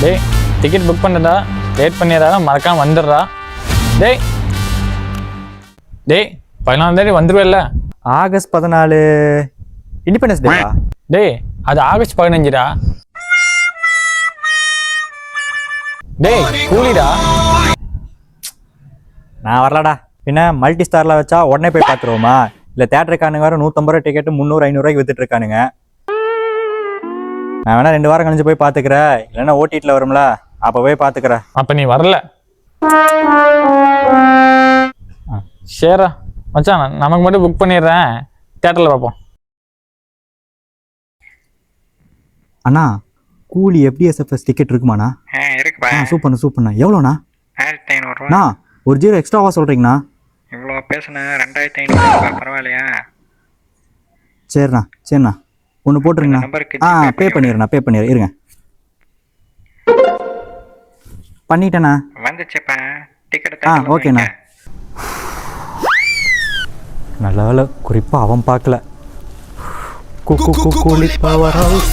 டேய் ticket book பண்ணுறா, late பண்ணிடுறா, மறக்காமல் வந்துடுறா. டேய் டேய் 14ஆம் தேதி வந்துடுவேல்ல? August 14 independence டேவா? டேய் அது ஆகஸ்ட் 15டா. டேய் கூலிடா. நான் வரலடா. பின்ன மல்டி ஸ்டாரில் வச்சா உடனே போய் பார்த்துருவோமா? இல்லை தேட்டருக்கானுங்க வேறு 150 ரூபா டிக்கெட்டு 300 500 வித்துட்டு இருக்கானுங்க. நான் வேணா 2 வாரம் கழிஞ்சு போய் பார்த்துக்கிறேன், இல்லைன்னா ஓடிடியில் வரும்ல அப்போ போய் பார்த்துக்கிறேன். அப்போ நீ வரல? சரிடா மச்சான், நமக்கு மட்டும் புக் பண்ணிடுறேன், தேட்டரில் பார்ப்போம். அண்ணா கூலி FDSFS டிக்கெட் இருக்குமாண்ணா? இருக்குப்பா. சூப்பர்ண்ணா சூப்பர்ண்ணா. எவ்வளோண்ணா? 1500 ரூபா. அண்ணா ஒரு 0 எக்ஸ்ட்ராவா சொல்கிறீங்கண்ணா? இவ்வளோ பேசுனேன், 2500 பரவாயில்லையா? சரிண்ணா சரிண்ணா, ஒன்று போட்டுருங்கண்ணா. பே பண்ணிடுறேன் இருங்க. பண்ணிட்டேண்ணா. வந்துச்சுப்பா டிக்கெட். ஓகேண்ணா. நல்ல வேலை குறிப்பாக அவன் பார்க்கல. கூலி பவர் ஹவுஸ்.